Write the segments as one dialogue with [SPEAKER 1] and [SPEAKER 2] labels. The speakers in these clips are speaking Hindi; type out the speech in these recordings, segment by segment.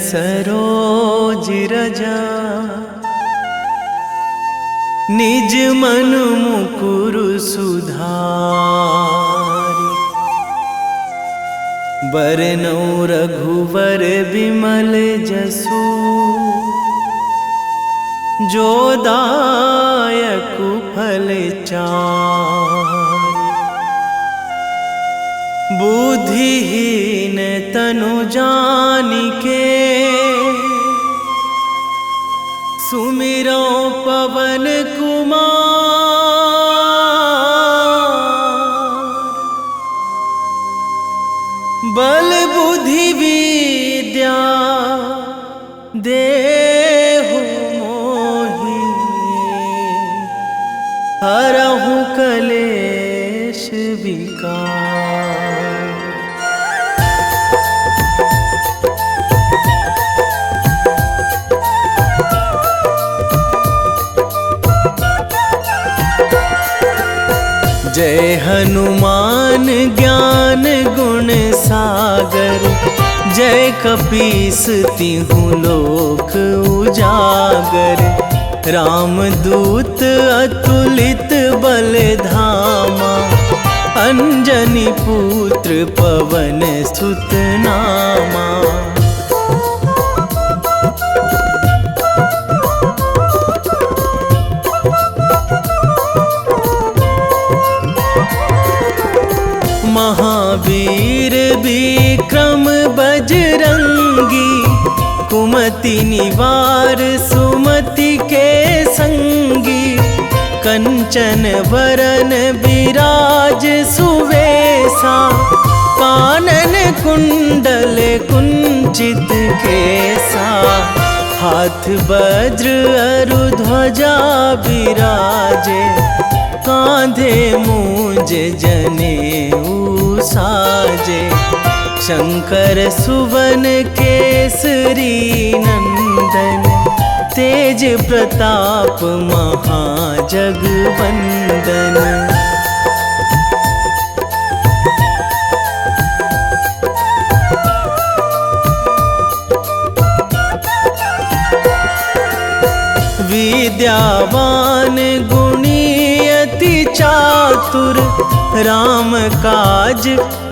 [SPEAKER 1] सरोज रजा निज मन मुकुर सुधारि। बरनौ रघुवर बिमल जसु जो दायक फल चारि। बुद्धिहीन तनु जानिके सुमिरो पवन कुमार। बल बुद्धि विद्या देहु मोहि हरहु कलेश विकार। जय हनुमान ज्ञान गुण सागर जय कपीस तिहुँ लोक उजागर। रामदूत अतुलित बल धामा अंजनी पुत्र पवन सुत नामा। महावीर विक्रम बजरंगी कुमति निवार सुमति के संगी। कंचन वरन विराज सुवेशा कानन कुंडल कुंचित केसा। हाथ वज्र अरु ध्वजा विराजे कांधे मूंज जनेऊ साजे। शंकर सुवन केसरी नंदन तेज प्रताप महाजगवंदन। विद्यावान गुणी अति चातुर राम काज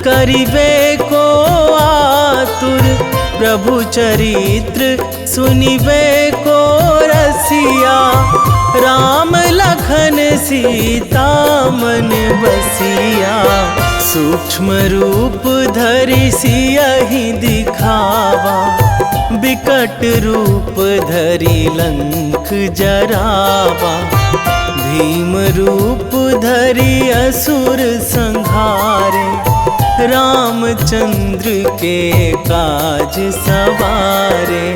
[SPEAKER 1] करिबे को आतुर। प्रभु चरित्र सुनिबे को रसिया राम लखन सीता मन बसिया। सूक्ष्म रूप धरि सियहि दिखावा बिकट रूप धरि लंक जरावा। भीम रूप धरि असुर संहारे रामचंद्र के काज सवारे।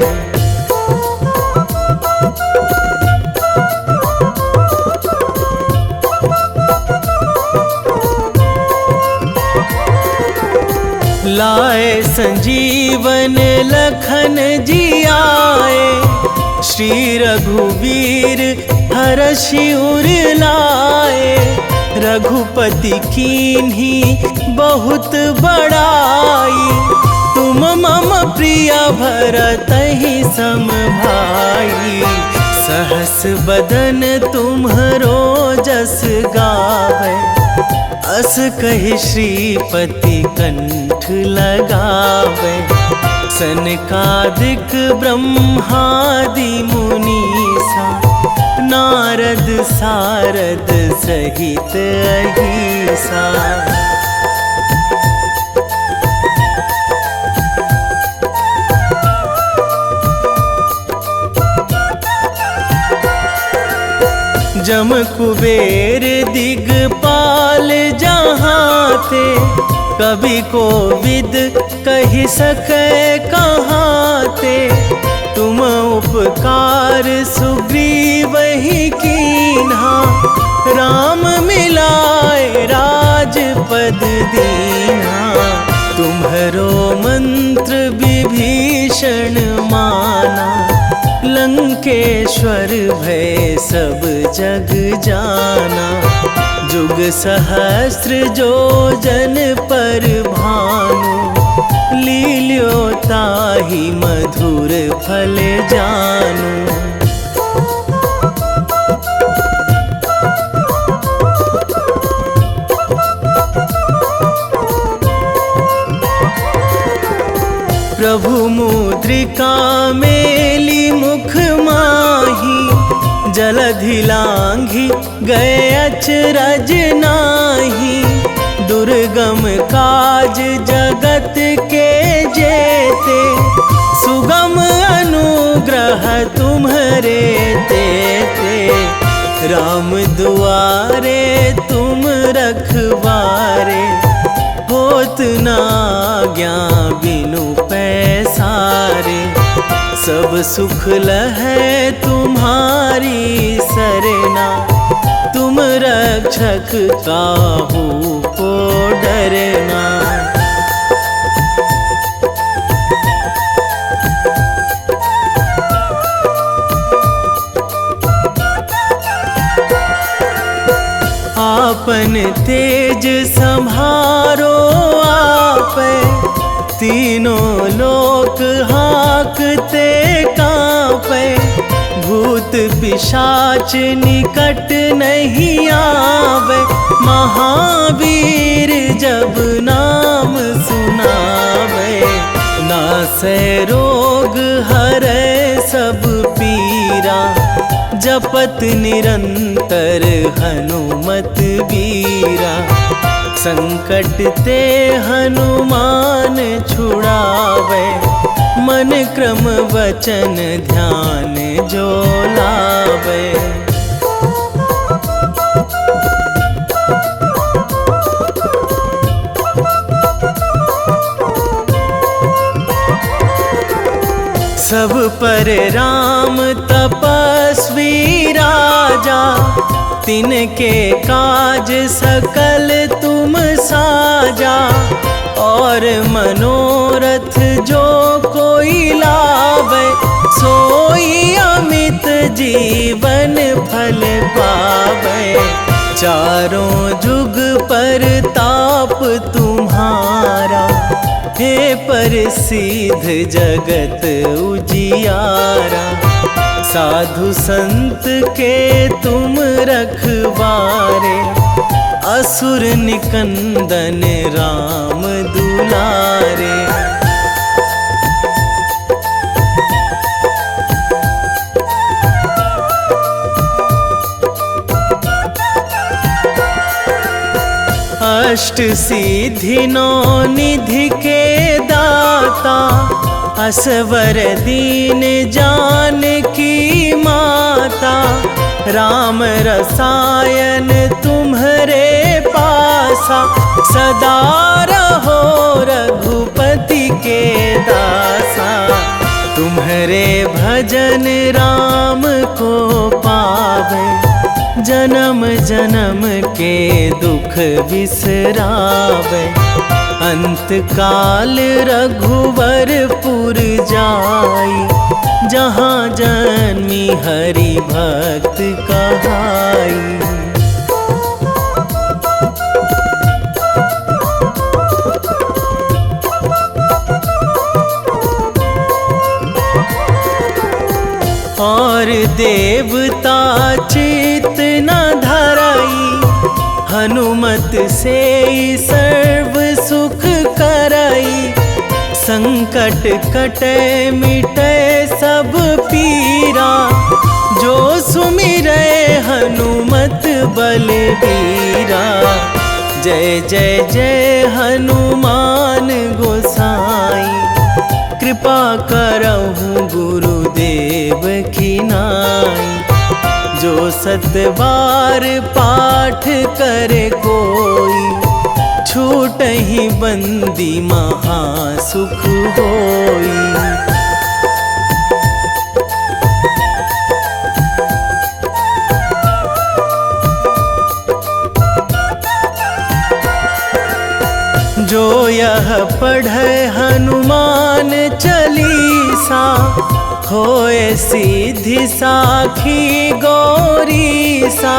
[SPEAKER 1] लाए संजीवन लखन जियाए श्री रघुवीर हरषि उर लाए। रघुपति कीन्ही बहुत बड़ाई तुम मम प्रिय भरतहि सम भाई। सहस बदन तुम्हरो जस गावै अस कहि श्रीपति कंठ लगावै। सनकादिक ब्रह्मादि मुनीसा नारद सारद सहित अहिसा। जम कुबेर दिगपाल जहाँ थे कवि कोविद कहि सकै कहाँ ते। तुम उपकार सुग्रीवहि कीन्हा राम मिलाए राजपद दीन्हा। तुम्हरो मंत्र विभीषण माना लंकेश्वर भय सब जग जाना। जुग सहस्त्र जो जन पर भानु लील्यो ताहि मधुर फल जानू। प्रभु मुद्रिका मेली मुख माही, जलधि लांघी गए अचरज नाही। दुर्गम काज जगत के जेते, सुगम अनुग्रह तुम्हरे तेते। राम दुआरे तुम रखवारे, होत ना आज्ञा बिनु पैसारे। सब सुख लहै तुम्हारी सरना, तुम रक्षक काहू को डरना। आपन तेज संभारो आपै, तीनों लोक हाकते कांपै। भूत पिशाच निकट नहीं आवे, महावीर जब नाम सुनावे। नासै रोग हरै सब पीरा, जपत निरंतर हनुमत बीरा। संकट ते हनुमान छुड़ावे, मन क्रम वचन ध्यान जो लावे। सब पर राम तपस्वी राजा, तिनके काज सकल तुम साजा। और मनोरथ जो कोई लावे, सोई अमित जीवन फल पावे। चारों जुग पर ताप तुम्हारा, हे प्रसिद्ध जगत उजियारा। साधु संत के तुम रखवारे, असुर निकंदन राम दुलारे। अष्ट सिद्धि नौ निधि के दाता, असवर दीन जानकी माता। राम रसायन तुम्हरे पासा, सदा रहो रघुपति के दासा। तुम्हरे भजन राम को पावे, जन्म जन्म के दुख बिसरावे। अंत काल रघुवरपुर जाई, जहाँ जन्मी हरि भक्त कहाई। और देवता चित न धराई, हनुमत से सर्व सुख कराई। संकट कटे मिटे सब पीरा, जो सुमिरै हनुमत बलबीरा। जय जय जय हनुमान गोसाई, कृपा करहु गुरुदेव की नाई। जो सतबार पाठ करे कोई, छूटहि बंदी महासुख होई। जो यह पढ़े हनुमान चालीसा, खोए सीधी साखी गौरी सा,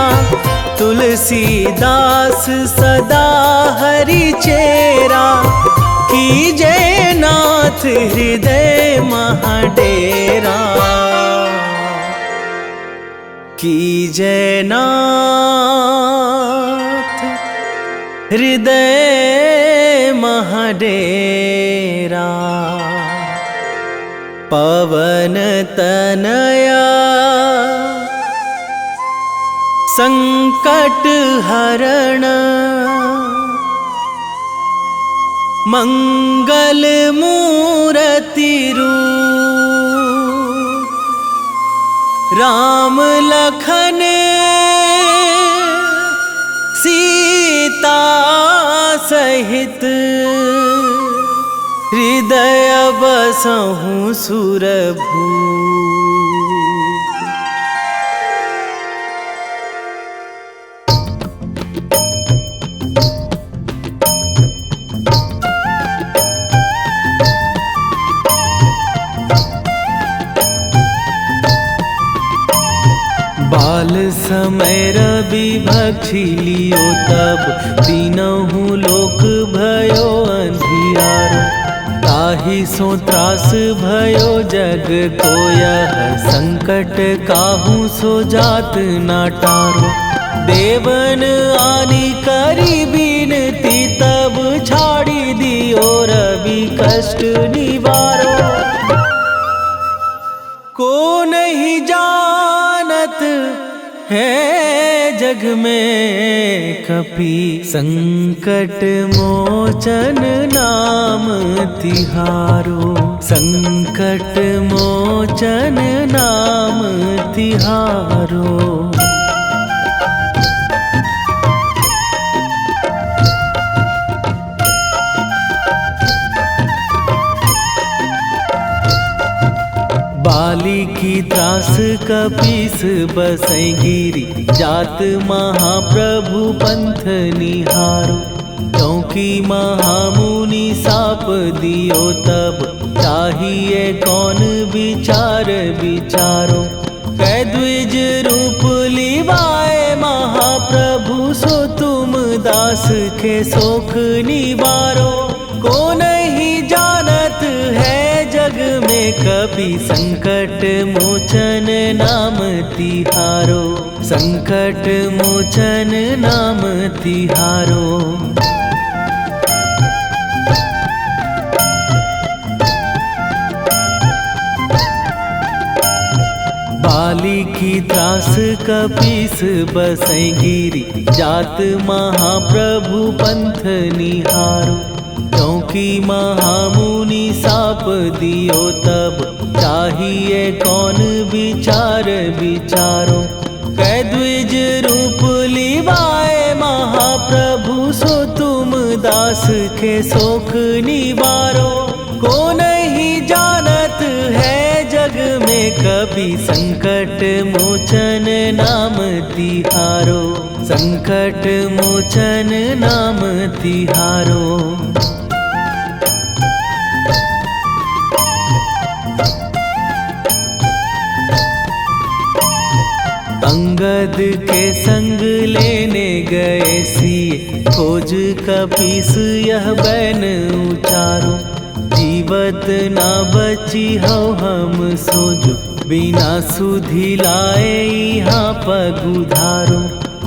[SPEAKER 1] तुलसीदास सदा हरि चेरा, कीजे नाथ हृदय महाडेरा, कीजे नाथ हृदय महाडेरा। पवन तनया संकट हरण, मंगल मूर्ति रूप, राम लखन सीता सहित, हृदय बसहु सुरभूप। बाल समय रवि भक्षी लियो तब, तीनहु लोक भयो अंधियारो, ताहि सो त्रास भयो जग को यह, संकट काहू सो जात ना टारो। देवन आनी करी बिनती तब, छाड़ी दियो रवि कष्ट निवारो। को नहीं जानत है जग में कपि, संकट मोचन नाम तिहारो, संकट मोचन नाम तिहारो। बाली की त्रास कपीस बसै गिरी, जात महाप्रभु पंथ निहारो। क्योंकि महामुनि साप दियो तब, चाहिए कौन विचार विचारो। कै द्विज रूप लिवाए महाप्रभु, सो तुम दास के शोक निवारो। को नहीं जानत है जग में कपि, संकट मोचन नाम तिहारो, संकट मोचन नाम तिहारो। बाली की त्रास कपीस बसै गिरी, जात महाप्रभु पंथ निहारो। क्योंकि महामुनि साप दियो तब, चाहिए कौन विचार विचारो। कै द्विज रूप लिवाए महाप्रभु, सो तुम दास के शोक निवारो। को नहीं जानत है जग में कपि, संकट मोचन नाम तिहारो, संकट मोचन नाम तिहारो। अंगद के संग लेने गए सिए, खोज कपीस यह बैन उचारो। जीवत ना बची हो हम सोजो, बिना सुधि लाए यहाँ पगुधारो।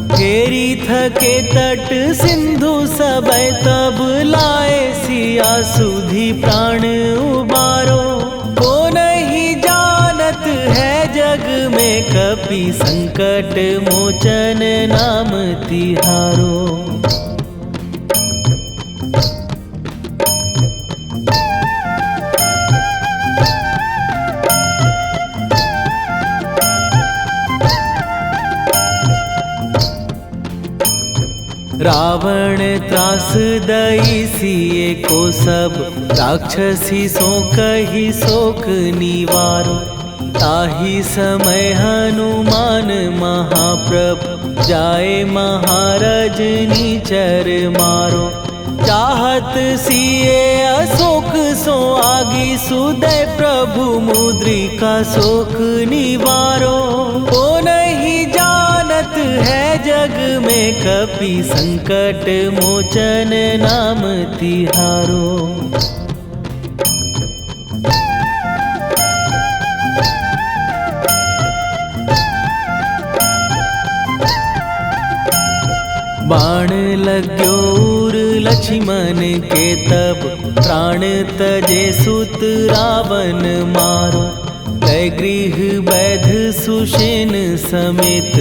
[SPEAKER 1] फेरी थके तट सिंधु सबे, तब लाए सिया सुधि प्राण उबारो। को नहीं जानत है जग में कपि, संकट मोचन नाम तिहारो। रावण त्रास दई सिए को सब, राक्षसी सो कही शोक निवारो। ताहि समय हनुमान महाप्रभु, जाए महाराज निचर मारो। चाहत सिए अशोक सो आगी सुदय प्रभु मुद्रिका शोक निवारो। ओ नहीं जानत है जग में कपि संकट मोचन नाम तिहारो। बाण लग्यो उर लक्ष्मण के तब प्राण तजे सुत रावण मारो। कै गृह वैध सुषेण समेत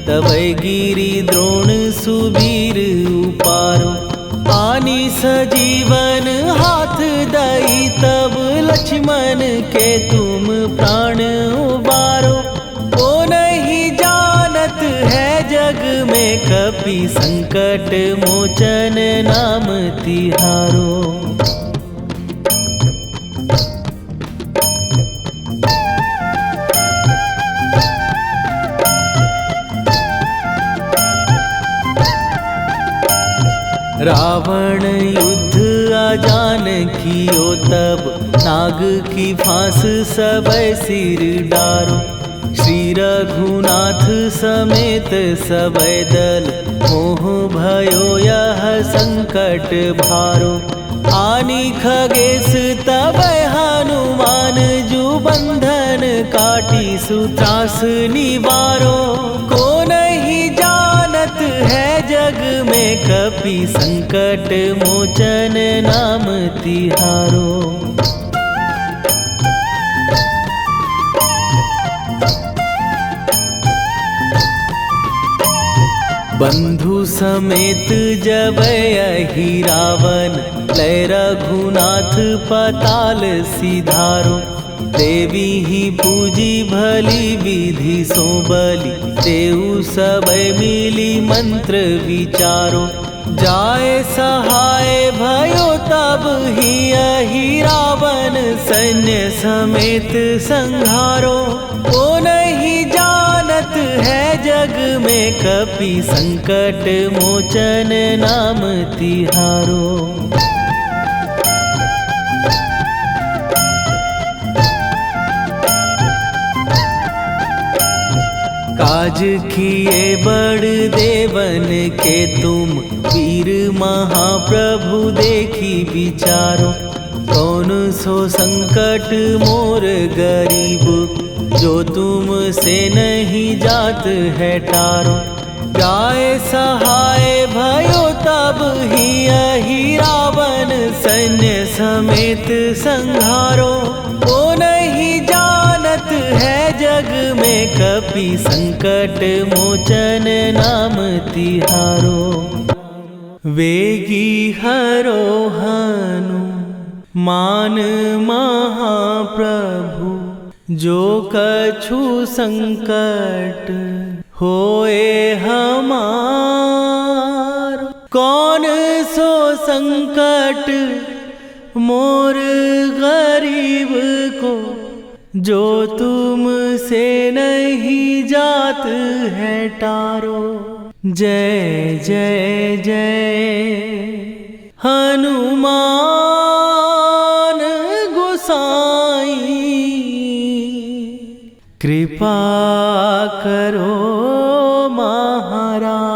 [SPEAKER 1] तबै गिरि द्रोण सुबीर उपारो। आनी सजीवन हाथ दई तब लक्ष्मण के तुम प्राण उबारो। ओ नहीं जानत है जग में कपि संकट मोचन नाम तिहारो। रावण युद्ध आजान कियो तब नाग की फांस सबै सिर डारो। श्री रघुनाथ समेत सबै दल मोह भयो यह संकट भारो। आनी खगेश तबै हनुमान जु बंधन काटी सुत्रास निवारो। को नहीं जानत है जग में कपि संकट मोचन नाम तिहारो। बंधु समेत जबै अहि रावण लय रघुनाथ पताल सिधारो। देवी ही पूजी भली विधि सो बलि देहु सबै मिली मंत्र विचारो। जाय सहाय भयो तब ही अहि रावण सैन्य समेत संहारो। ओ नहीं जानत है जग में कपि संकट मोचन नाम तिहारो। काज किए बड़ देवन के तुम वीर महाप्रभु देखी विचारो। कौन सो संकट मोर गरीब जो तुम से नहीं जात है टारो। जाय सहाय भयो तब ही अहि रावण सैन्य समेत संहारो। ओ नहीं जानत है जग में कपि संकट मोचन नाम तिहारो। वेगी हरो हनु मान महाप्रभु जो कछु संकट होए हमार। कौन सो संकट मोर गरीब को जो तुम से नहीं जात है टारो। जय जय जय हनुमान गोसाई कृपा करो महाराज।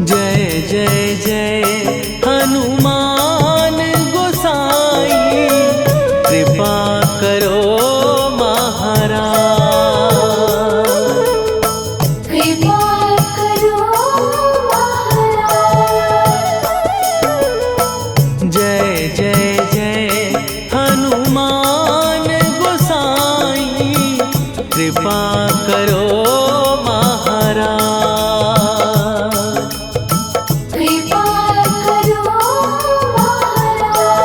[SPEAKER 1] जय जय जय हनुमान गोसाई कृपा करो महाराज।
[SPEAKER 2] कृपा करो महाराज।
[SPEAKER 1] जय जय जय हनुमान गोसाई कृपा करो महाराज।
[SPEAKER 2] कृपा करो महाराज।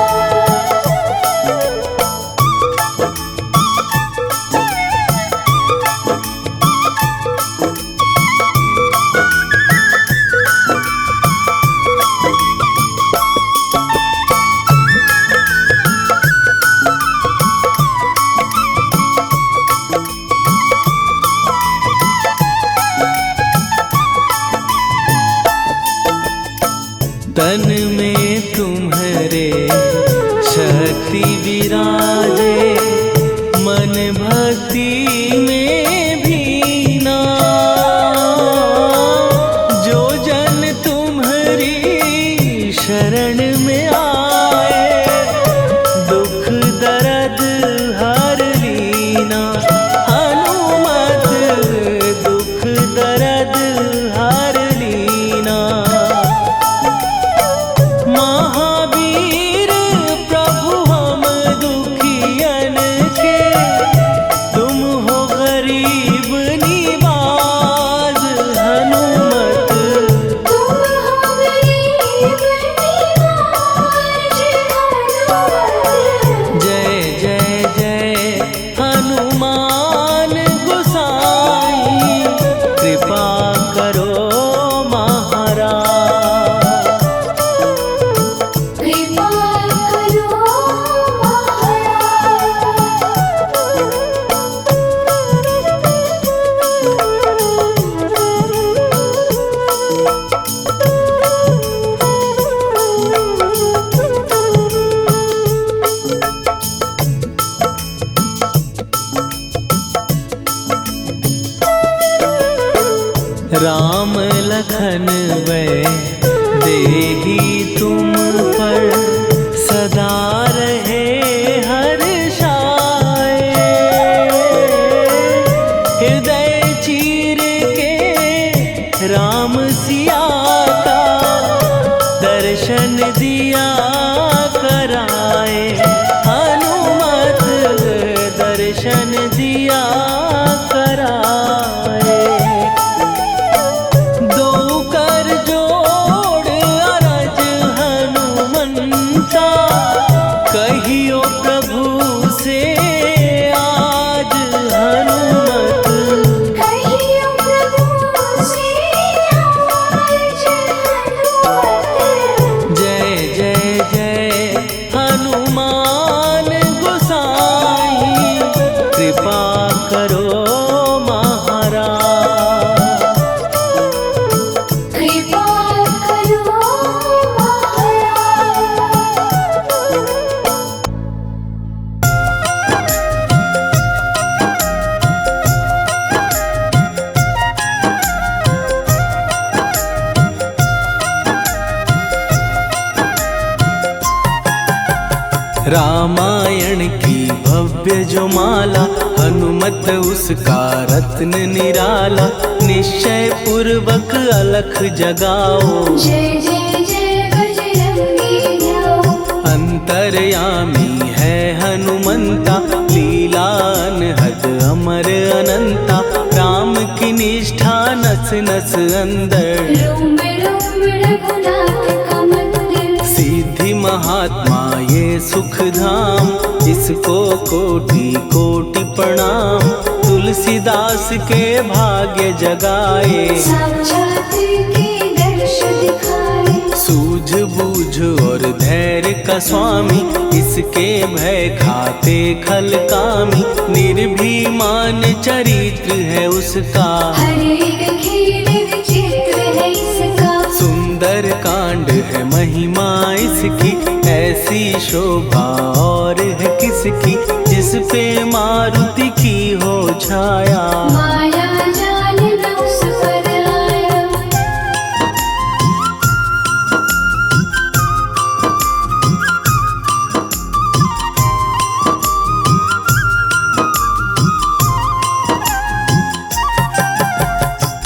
[SPEAKER 1] रामायण की भव्य जो माला, हनुमत उसका रत्न निराला। निश्चय पूर्वक अलख जगाओ,
[SPEAKER 2] जय जय जय बजरंगी ध्याओ।
[SPEAKER 1] अंतर्यामी है हनुमंता, लीला अनहद अमर अनंता। राम की निष्ठा नस नस अंदर,
[SPEAKER 2] रोम रोम रघुनाथ का मंदिर।
[SPEAKER 1] सिद्धि महात्मा ये सुख धाम, इसको कोटि कोटि प्रणाम। तुलसीदास के भाग्य जगाए,
[SPEAKER 2] साक्षात के दर्श दिखाए।
[SPEAKER 1] सूझ बूझ और धैर्य का स्वामी, इसके भय खाते खल कामी। निर्भीमान चरित्र है उसका,
[SPEAKER 2] हर एक खेल विचित्र है इसका।
[SPEAKER 1] सुंदर कांड है महिमा इसकी, ऐसी शोभा और है किसकी। जिस पे मारुति की हो छाया,
[SPEAKER 2] माया जाल न उस पर आया।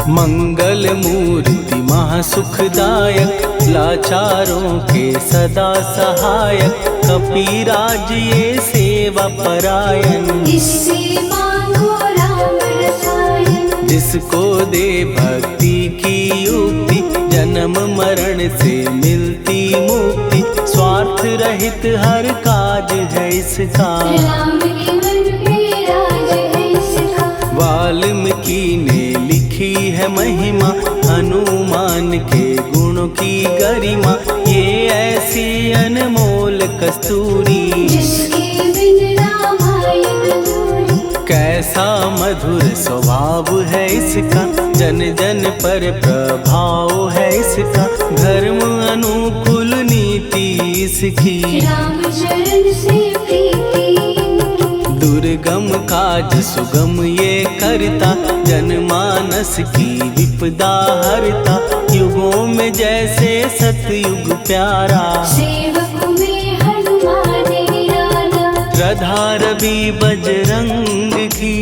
[SPEAKER 1] मंगल मूर्ति महासुखदायक, लाचारों के सदा सहायक। कपिराज ये सेवा परायण,
[SPEAKER 2] इससे मांगो राम रसायन।
[SPEAKER 1] जिसको दे भक्ति की युक्ति, जन्म मरण से मिलती मुक्ति। स्वार्थ रहित हर काज है इसका,
[SPEAKER 2] राम के मन पे राज है इसका।
[SPEAKER 1] वाल्मीकि ने लिखी है महिमा, हनुमान के गुणों की गरिमा। ये ऐसी अनमोल कस्तूरी,
[SPEAKER 2] जिसके बिन रामायण अधूरी।
[SPEAKER 1] कैसा मधुर स्वभाव है इसका, जन जन पर प्रभाव है इसका। धर्म अनुकूल नीति इसकी,
[SPEAKER 2] राम चरण से प्रीति।
[SPEAKER 1] दुर्गम काज सुगम ये करता, जनमानस की विपदा हरता। युगों में जैसे सतयुग प्यारा,
[SPEAKER 2] सेवक में हनुमान निराला।
[SPEAKER 1] श्रद्धा रवि बजरंग की,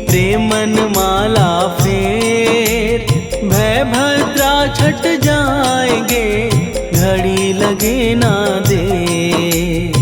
[SPEAKER 1] प्रेमन माला फेर। भय भद्रा छट जाएंगे, घड़ी लगे ना देर।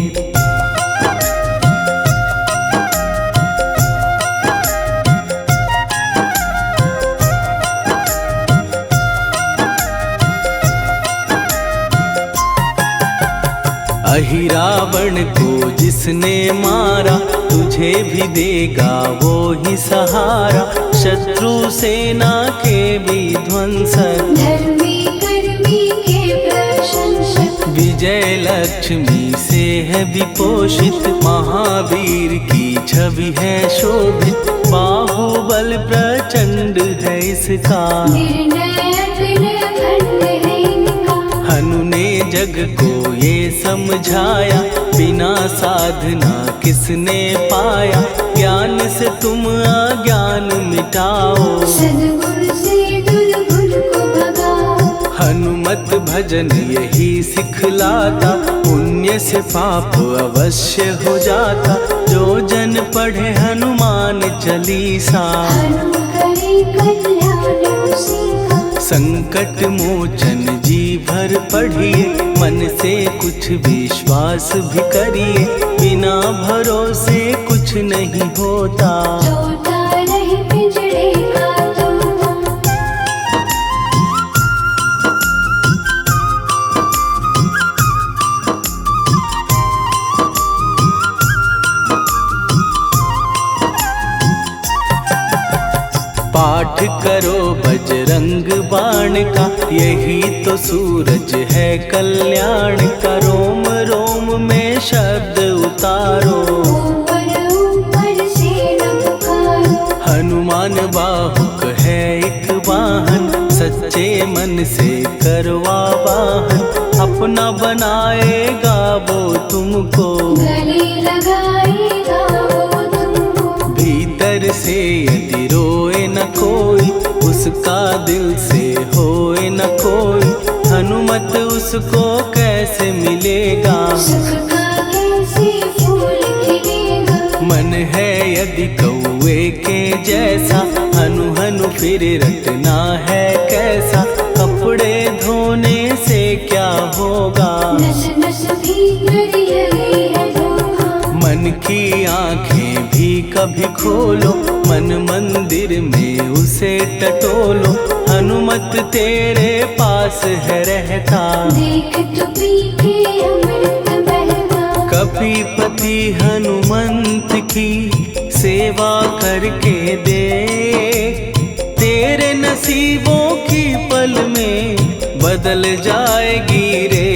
[SPEAKER 1] अहिरावण को जिसने मारा, तुझे भी देगा वो ही सहारा। शत्रु सेना के विध्वंसक,
[SPEAKER 2] धर्मी कर्मी के प्रशंसक।
[SPEAKER 1] विजय लक्ष्मी से है विपोषित, महावीर की छवि है शोभित। बाहुबल प्रचंड है इसका,
[SPEAKER 2] निर्णय अखंड है इनका।
[SPEAKER 1] हनु ने जग को ये समझाया, बिना साधना किसने पाया। ज्ञान से तुम अज्ञान मिटाओ,
[SPEAKER 2] सद्गुण से दुर्गुण को भगाओ।
[SPEAKER 1] हनुमत भजन यही सिखलाता, पुण्य से पाप अवश्य हो जाता। जो जन पढ़े हनुमान चालीसा,
[SPEAKER 2] हनु करे कल्याण उसी का।
[SPEAKER 1] संकट मोचन जी भर पढ़िए, मन से कुछ विश्वास भी करिए। बिना भरोसे कुछ नहीं होता,
[SPEAKER 2] तोता रहे पिंजरे का तोता।
[SPEAKER 1] पाठ करो बजरंग बाण का, यही तो सूरज है कल्याण का। रोम रोम में शब्द उतारो,
[SPEAKER 2] ऊपर ऊपर से न पुकारो।
[SPEAKER 1] हनुमान बाहुक है एक वाहन, सच्चे मन से करवा वाहन। अपना बनाएगा वो तुमको,
[SPEAKER 2] गले लगाएगा वो तुमको।
[SPEAKER 1] भीतर से यदि रोए न कोई, उसका दिल से होए न कोई। हनुमत उसको कैसे मिलेगा,
[SPEAKER 2] सुख का कैसे
[SPEAKER 1] कैदी कौए के जैसा, हनु हनु फिर रटना है कैसा, कपड़े धोने से क्या होगा,
[SPEAKER 2] नस नस भीतर यही है धोखा।
[SPEAKER 1] मन की आंखें भी कभी खोलो, मन मंदिर में उसे टटोलो, हनुमत तेरे पास है रहता,
[SPEAKER 2] देख तो पी के अमृत बहता।
[SPEAKER 1] कपीपति हनुमंत की सेवा करके दे, तेरे नसीबों की पल में बदल जाएगी रे।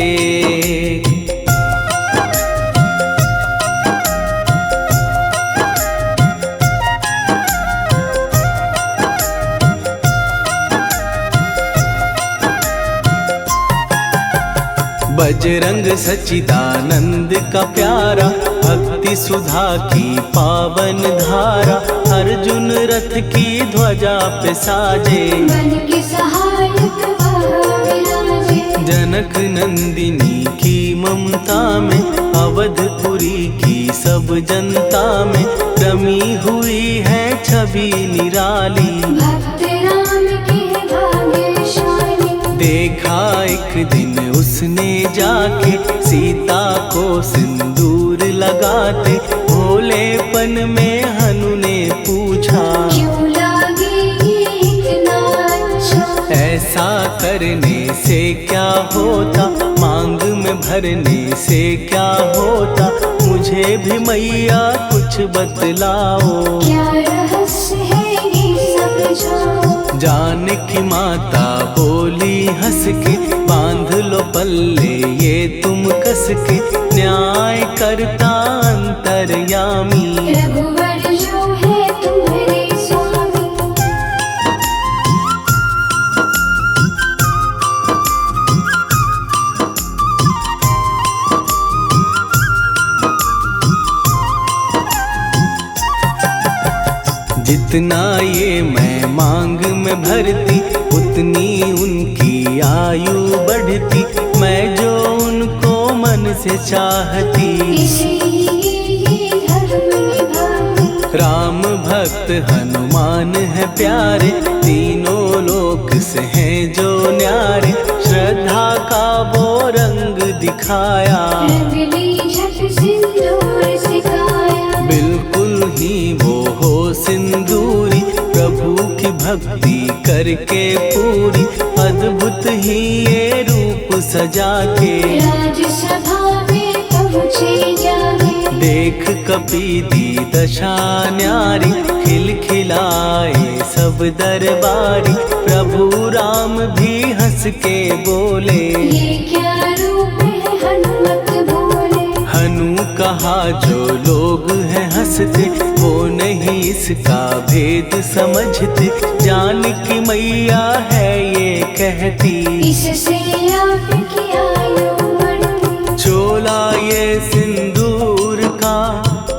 [SPEAKER 1] बजरंग सच्चिदानंद का प्यारा, भक्ति सुधा की पावन धारा, अर्जुन रथ की ध्वजा पे साजे,
[SPEAKER 2] बन के सहायक वह विराजे।
[SPEAKER 1] जनक नंदिनी की ममता में, अवधपुरी की सब जनता में, रमी हुई है छवि निराली,
[SPEAKER 2] भक्त राम के भाग्यशाली।
[SPEAKER 1] देखा एक दिन उसने जाके सीता को सिंदूर लगाते, भोलेपन में हनु ने पूछा,
[SPEAKER 2] क्यों लागे ये इतना अच्छा।
[SPEAKER 1] ऐसा करने से क्या होता, मांग में भरने से क्या होता, मुझे भी मैया कुछ बतलाओ,
[SPEAKER 2] क्या रहस्य है ये सब जाओ।
[SPEAKER 1] जानकी माता बोली हंस के, बांध लो पल्ले ये तुम कस के, न्याय करता अंतर्यामी,
[SPEAKER 2] रघुवर जो है तुम्हारे स्वामी।
[SPEAKER 1] जितना ये मैं मांग में भरती, उतनी उनकी आयु बढ़ती, मैं जो उनको मन से चाहती,
[SPEAKER 2] इसलिए धर्म निभाती।
[SPEAKER 1] राम भक्त हनुमान है प्यारे, तीनों लोक से हैं जो न्यारे, श्रद्धा का वो रंग दिखाया,
[SPEAKER 2] रंगली झट सिंदूर सिखाया।
[SPEAKER 1] बिल्कुल ही वो हो सिंदूरी, प्रभु की भक्ति करके पूरी, अद्भुत ही ये रूप सजा के,
[SPEAKER 2] राजसभा में पहुँचे जाके।
[SPEAKER 1] देख कपीदी दशा न्यारी, खिलखिलाए सब दरबारी, प्रभु राम भी हंस के बोले,
[SPEAKER 2] ये क्या रूप है हनुमत बोले।
[SPEAKER 1] हनु कहा जो लोग हैं हंसते, वो नहीं इसका भेद समझते, जानकी मैया है ये कहती,
[SPEAKER 2] इससे आपकी आयु बढ़ती।
[SPEAKER 1] चोला ये सिंदूर का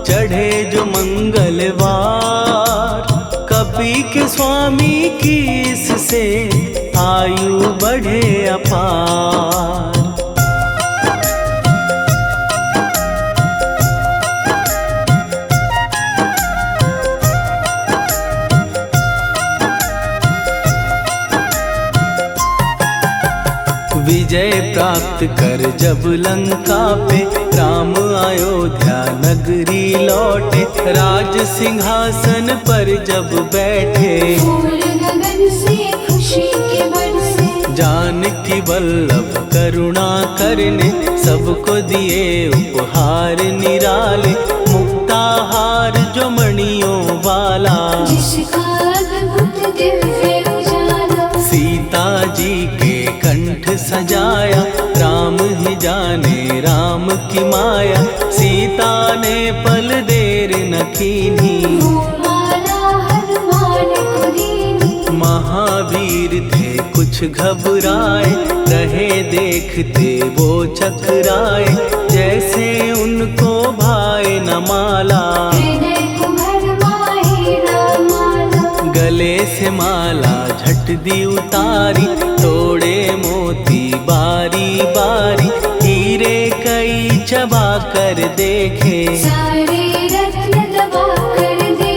[SPEAKER 1] चढ़े जो मंगलवार, कपी के स्वामी की इससे आयु बढ़े अपार। विजय प्राप्त कर जब लंका पे, राम अयोध्या नगरी लौटे, राज सिंहासन पर जब बैठे,
[SPEAKER 2] फूल गगन से खुशी के बरसे।
[SPEAKER 1] जानकी वल्लभ करुणा करने, सबको दिए उपहार निराले, मुक्ताहार जो मणियों वाला,
[SPEAKER 2] जिसका अद्भुत दिव्य उजाला।
[SPEAKER 1] सीता जी के कंठ सजाया, राम ही जाने राम की माया, सीता ने पल देर न कीन्ही,
[SPEAKER 2] वो माला हनुमान को दीनी।
[SPEAKER 1] महावीर थे कुछ घबराए, रहे देखते वो चकराए, जैसे उनको भाए न माला,
[SPEAKER 2] हृदय को भरमाए रामाला।
[SPEAKER 1] गले से माला झट दी उतारी, तोड़े मोती बारी बारी, हीरे कई चबा कर देखे,
[SPEAKER 2] सारे रत्न दबा कर दे।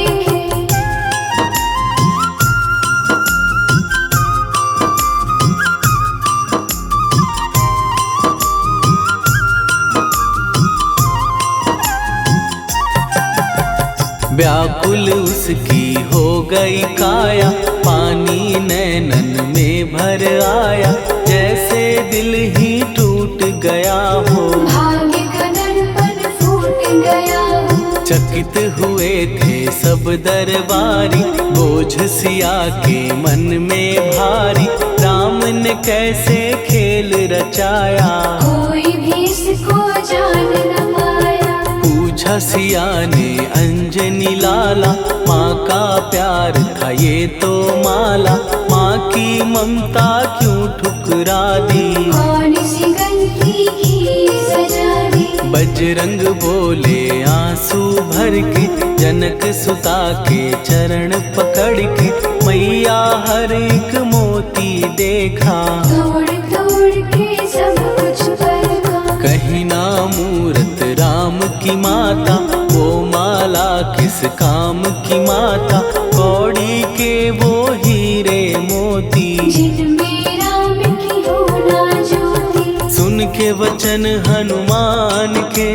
[SPEAKER 1] व्याकुल उसकी हो गई काया, पानी नैनन में भर आया, जैसे दिल ही टूट गया हो।
[SPEAKER 2] भाग्य का दर्पण फूट गया हो।
[SPEAKER 1] चकित हुए थे सब दरबारी, बोझ सिया के मन में भारी, राम ने कैसे खेल रचाया,
[SPEAKER 2] कोई भी इसको जान न पाया।
[SPEAKER 1] पूछा सिया ने अंजनी लाला, माँ का प्यार था ये तो माला, माँ की ममता क्यों ठुकरा दी,
[SPEAKER 2] कौन सी गलती की सजा दी।
[SPEAKER 1] बजरंग बोले आंसू भर के, जनक सुता के चरण पकड़ के, मैया हर एक मोती देखा,
[SPEAKER 2] तोड़ तोड़ के सब कुछ परखा।
[SPEAKER 1] कहीं ना मूरत राम की माता, वो माला किस काम की माता, कौड़ी के वो हीरे मोती,
[SPEAKER 2] जिनमें राम की हो ना ज्योति।
[SPEAKER 1] सुन के वचन हनुमान के,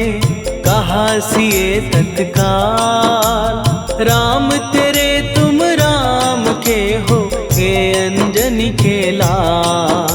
[SPEAKER 1] कहा सिए तत्काल, राम तेरे तुम राम के हो, हे अंजनी के लाल।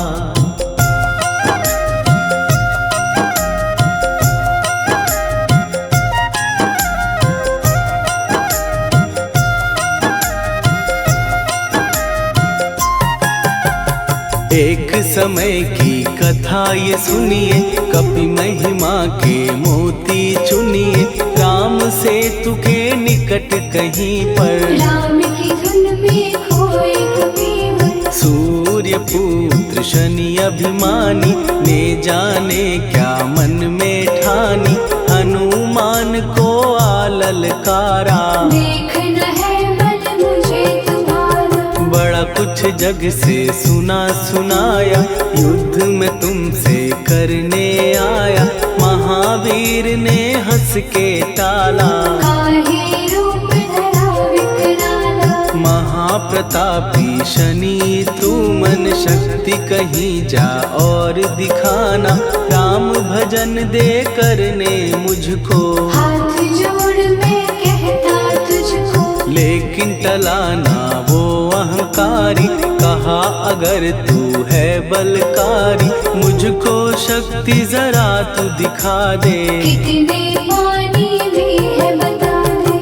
[SPEAKER 1] एक समय की कथा ये सुनिए, कपि महिमा के मोती चुनिए, राम सेतु के निकट कहीं पर,
[SPEAKER 2] राम की धुन में खोए कबीर।
[SPEAKER 1] सूर्य पुत्र शनि अभिमानी, ने जाने क्या मन में ठानी, हनुमान को आललकारा,
[SPEAKER 2] देखना है बल मुझे तुम्हारा।
[SPEAKER 1] बड़ा कुछ जग से सुना सुनाया, युद्ध में तुमसे करने आया, महावीर ने हंस के टाला,
[SPEAKER 2] काहे रूप धरा विकराला।
[SPEAKER 1] महाप्रतापी शनि तू मन शक्ति कहीं जा और दिखाना, राम भजन दे करने मुझको,
[SPEAKER 2] हाथ जोड़ मैं कहता तुझको।
[SPEAKER 1] लेकिन टलाना वो अहंकारी, कहा अगर तू है बलकारी, मुझको शक्ति जरा तू दिखा दे,
[SPEAKER 2] कितने पानी भी है बता दे।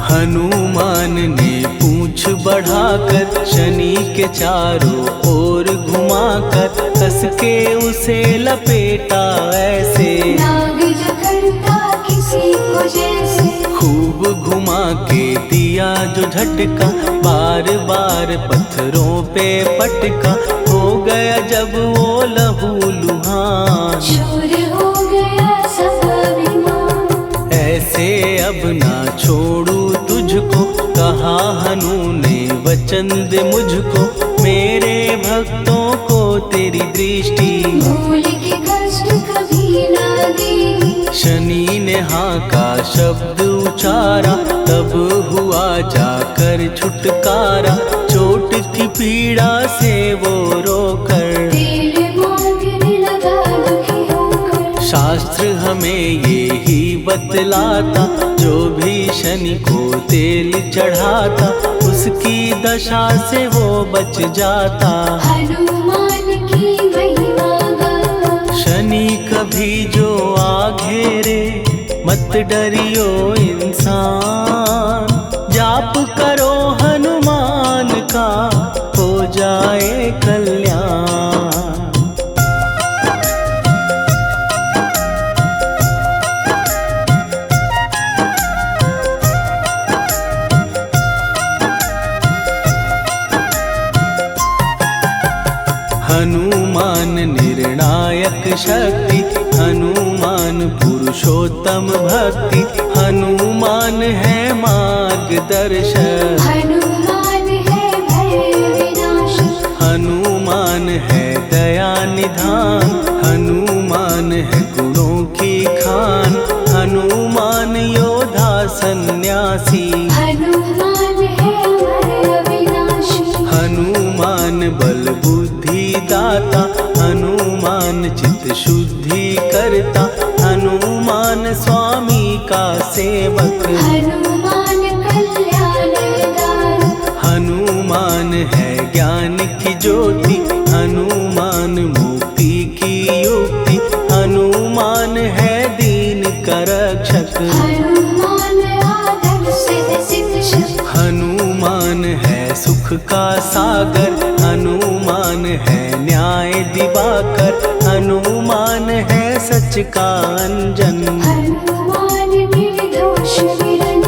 [SPEAKER 1] हनुमान ने पूंछ बढ़ाकर, शनि के चारों ओर घुमाकर, कस के उसे लपेटा ऐसे,
[SPEAKER 2] नाग जो करता किसी को जैसे।
[SPEAKER 1] खूब घुमा के दिया जो झटका, बार बार पत्थरों पे पटका, हो गया जब वो लहू लुहान,
[SPEAKER 2] चूर हो गया सब अभिमान।
[SPEAKER 1] ऐसे अब ना छोड़ू तुझको, कहा हनु ने वचन दे मुझको, मेरे भक्तों को तेरी दृष्टि,
[SPEAKER 2] भूल के कष्ट कभी ना देगी।
[SPEAKER 1] शनि ने हाँ का शब्द उचारा, तब हुआ जाकर छुटकारा, चोट की पीड़ा से वो रोकर,
[SPEAKER 2] तेल मांगने लगा दुखी होकर।
[SPEAKER 1] शास्त्र हमें ये ही बतलाता, जो भी शनि को तेल चढ़ाता, उसकी दशा से वो बच जाता,
[SPEAKER 2] हनुमान की महिमा गाता।
[SPEAKER 1] शनि कभी जो आ घेरे, मत डरियो इंसान, जाप करो हनुमान का, हो जाए कल्याण। हनुमान निर्णायक शक्ति, हनुमान पुरुषोत्तम भक्ति, हनुमान है मार्गदर्शक,
[SPEAKER 2] हनुमान है भय विनाशक।
[SPEAKER 1] हनुमान है दया निधान, हनुमान है गुणों की खान, हनुमान योद्धा सन्यासी,
[SPEAKER 2] हनुमान है
[SPEAKER 1] सेवक।
[SPEAKER 2] हनुमान कल्याण दान,
[SPEAKER 1] हनुमान है ज्ञान की ज्योति, हनुमान मुक्ति की युक्ति, हनुमान है दीन का रक्षक।
[SPEAKER 2] हनुमान आदर्श शिक्षक,
[SPEAKER 1] हनुमान है सुख का सागर, हनुमान है न्याय दिवाकर, हनुमान है सच का अंजन।
[SPEAKER 2] हनुमान निर्दोष निरंजन,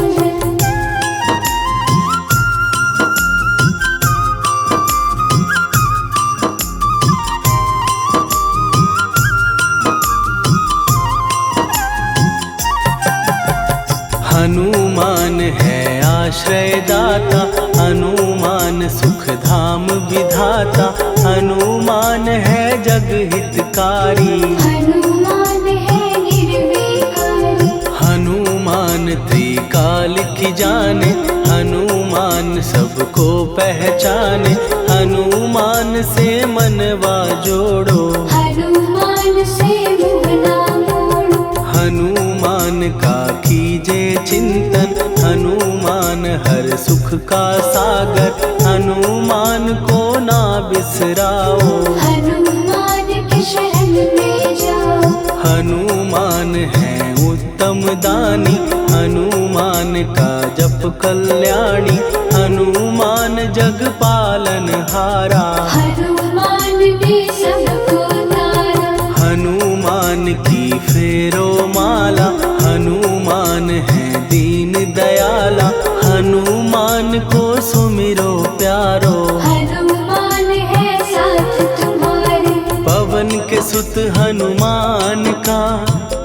[SPEAKER 1] हनुमान है आश्रय दाता, हनुमान सुख धाम विधाता, हनुमान है जग हितकारी।
[SPEAKER 2] हनुमान है निर्विकारी,
[SPEAKER 1] हनुमान त्रिकाल की जाने, हनुमान सबको पहचाने, हनुमान से मनवा जोड़ो।
[SPEAKER 2] हनुमान से मुँह ना मोड़ो,
[SPEAKER 1] हनुमान का कीजे चिंतन, हनुमान हर सुख का सागर, हनुमान को ना बिसराओ।
[SPEAKER 2] हनुमान के शरण में जाओ।
[SPEAKER 1] हनुमान है उत्तम दानी, हनुमान का जप कल्याणी, हनुमान जग पालन हारा।
[SPEAKER 2] हनुमान ने सबको तारा,
[SPEAKER 1] हनुमान की फेरो माला, हनुमान है दीन दयाला, हनुमान को सुमिरो प्यारो।
[SPEAKER 2] हनुमान है साथ तुम्हारे,
[SPEAKER 1] पवन के सुत हनुमान का,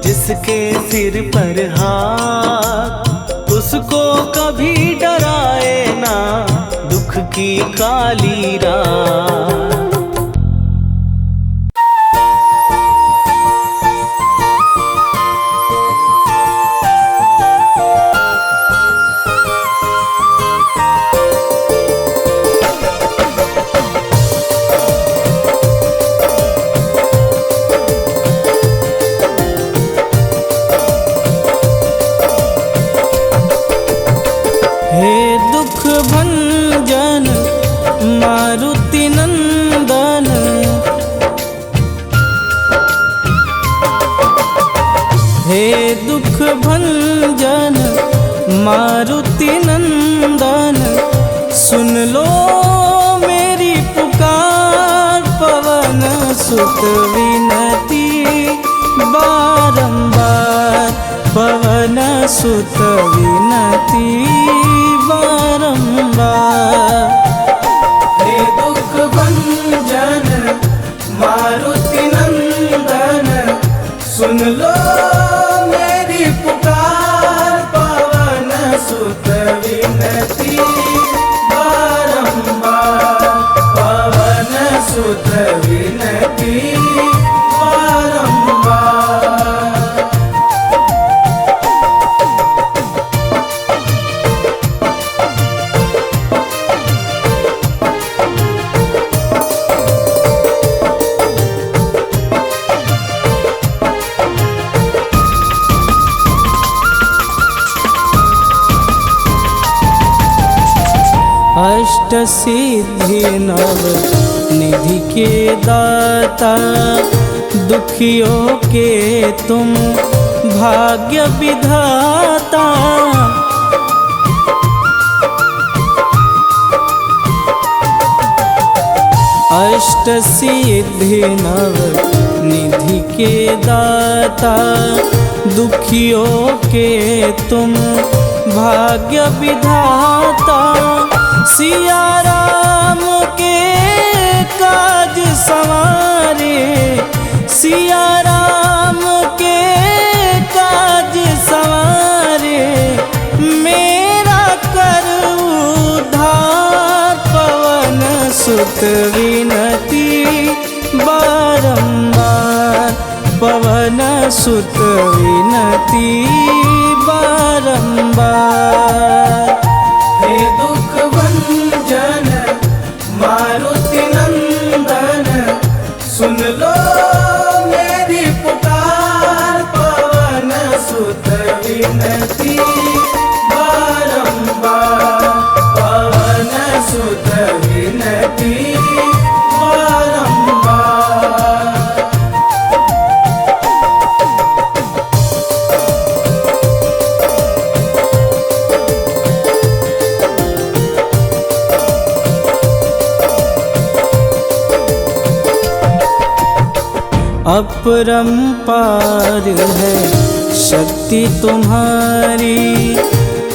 [SPEAKER 1] जिसके सिर पर हाथ, उसको कभी डराए ना दुख की काली रात। हे दुख भंजन मारुति नंदन, हे दुख भंजन मारुति नंदन, सुन लो मेरी पुकार, पवन सुत विनती बारंबार, पवन सुत विनती बारंबार। हे दुख भंजन मारुति नंदन, सुन लो मेरी पुकार, पवन सुत विनती बारंबार, पवन सुत विनती बारंबार। अष्ट सिद्धि नव निधि के दाता, दुखियों के तुम भाग्य विधाता। अष्ट सिद्धि नव निधि के दाता, दुखियों के तुम भाग्य विधाता। सिया राम के काज सवारे, सिया राम के काज सवारे, मेरा कर उद्धार, पवन सुत विनती बारंबार, पवन सुत विनती बारंबार। हे दुख भंजन मारुति नंदन, सुन लो मेरी पुकार, पवन सुत विनती अपरंपार है शक्ति तुम्हारी,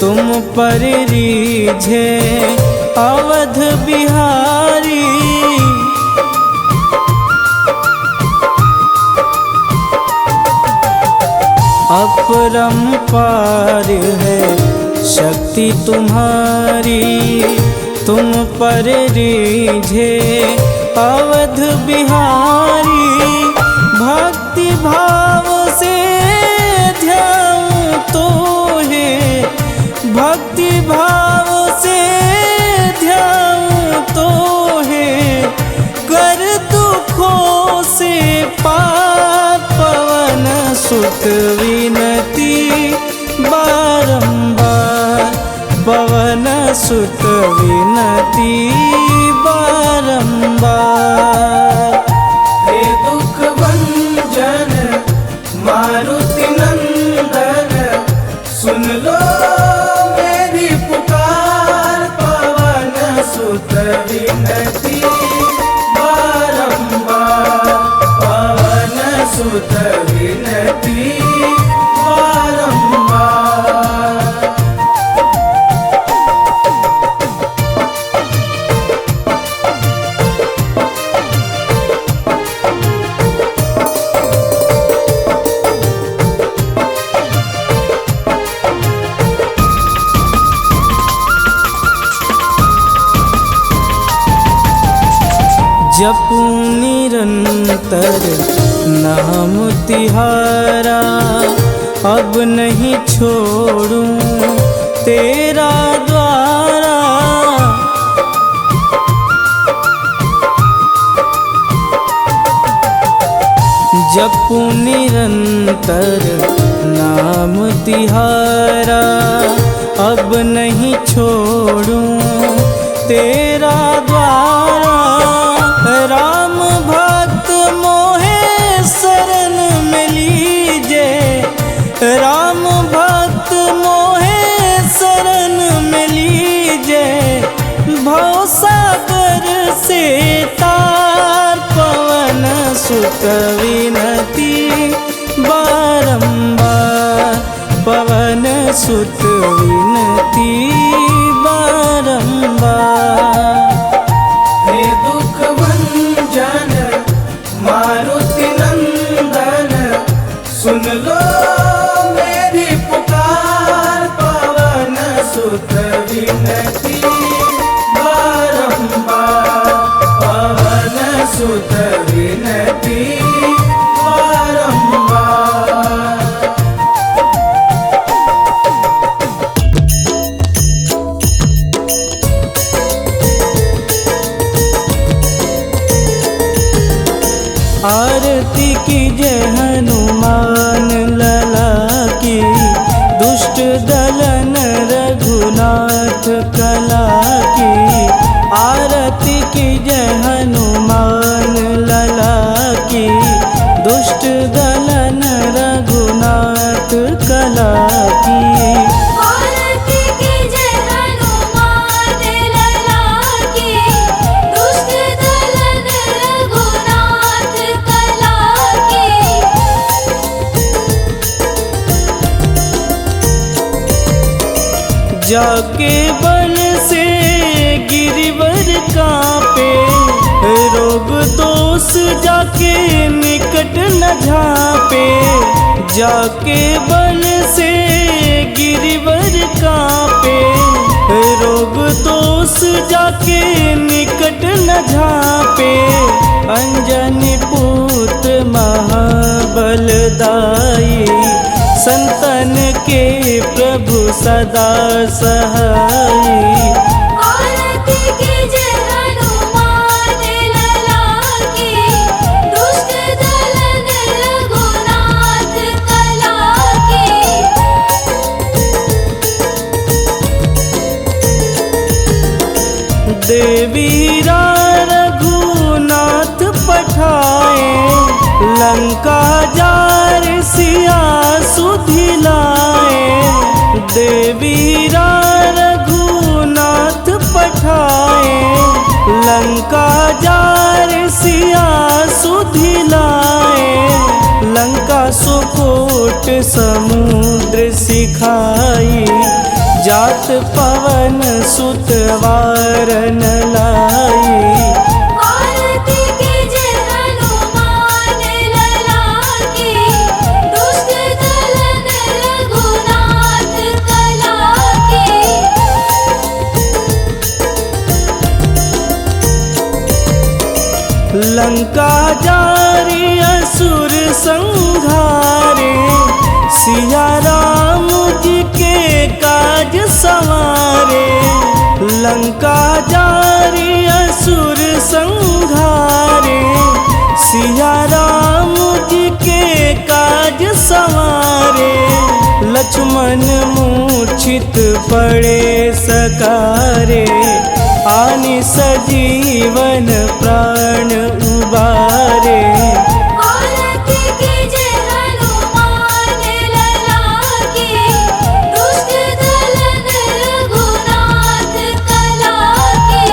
[SPEAKER 1] तुम पर रीझे अवध बिहारी। अपरंपार है शक्ति तुम्हारी, तुम पर रीझे अवध बिहारी। भक्ति भाव से ध्यान तो है, भक्ति भाव से ध्यान तो है, कर दुखों से पार पवन सुत विनती बारंबार, पवन सुत विनती बारंबार।
[SPEAKER 3] हे दुख भंजन मारुति नंदन, सुन लो मेरी पुकार, पवन सुत विनती बारंबार, पवन सुत विनती बारंबार।
[SPEAKER 1] जपू निरंतर नाम तिहारा, अब नहीं छोड़ूं तेरा द्वारा। जपू निरंतर नाम तिहारा, अब नहीं छोड़ूं तेरा द्वारा। राम भक्त मोहे शरण में लीजे, राम भक्त मोहे शरण में लीजे। भवसागर से तार पवन सुत विनती बारंबार, पवन सुत विनती बारंबार।
[SPEAKER 3] हे दुख भंजन मारुति नंदन, सुन लो मेरी पुकार, पवन सुत विनती बारंबार, पवन सुत विनती बारंबार।
[SPEAKER 1] आरती की जय हनुमान लला की, दुष्ट दलन रघुनाथ कला की। आरती की जय हनुमान लला की, दुष्ट दलन रघुनाथ कला की।
[SPEAKER 2] आरती की जय हनुमान लला की, दुष्ट दलन रघुनाथ कला की।
[SPEAKER 1] जाके बल से गिरिवर कांपे, रोग दोष जाके निकट न झांपे। जाके बल से गिरिवर कांपे, रोग दोष जाके निकट न झांपे। अंजनी पुत्र महाबलदाई, संतन के प्रभु सदा सहाई।
[SPEAKER 2] आरती की जय हनुमान लला की, दुष्ट दलन रघुनाथ कला की।
[SPEAKER 1] देवीरा रघुनाथ पठाए, लंका जार सिया सुधिलाए। देवीरा रघुनाथ पठाए, लंका जार सिया सुधिलाए, लंका सुकोट समुद्र सिखाई, जात पवन सुत वारन लाई।
[SPEAKER 2] आरती कीजे हनुमान लला की, दुष्ट दलन रघुनाथ कला की।
[SPEAKER 1] लंका जारी असुर संहारे, सिया राम जी के काज संवारे। लंका जारी असुर संहारे, सिया राम जी के काज संवारे। लक्ष्मण मूर्छित पड़े सकारे, आनि सजीवन प्राण उबारे।
[SPEAKER 2] आरती कीजे हनुमान लला की, दुष्ट दलन रघुनाथ कला की।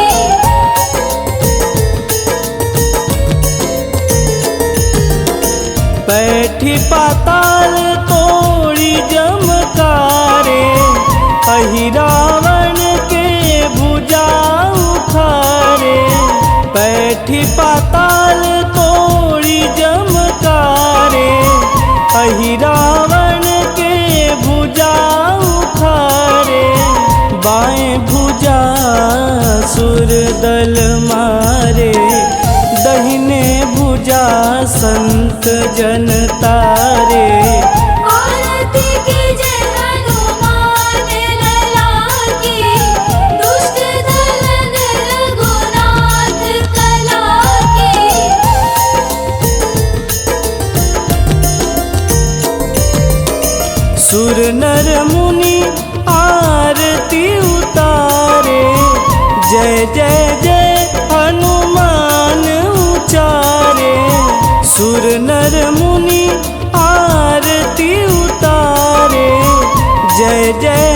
[SPEAKER 1] बैठी पाताल तोड़ी जमकारे, अहि रावण के भुजा उखारे। बैठी पाताल तोड़ी जमकारे, अहि रावण के भुजा उखारे। बाएं भुजा सुर दल मारे, दहिने भुजा संत जन तारे।
[SPEAKER 2] आरती कीजे हनुमान लला की, दुष्ट दलन रघुनाथ कला की।
[SPEAKER 1] सुर नर मुनि आरती उतारे, जय जय जय हनुमान उचारे। सुर नर मुनि आरती उतारे, जय जय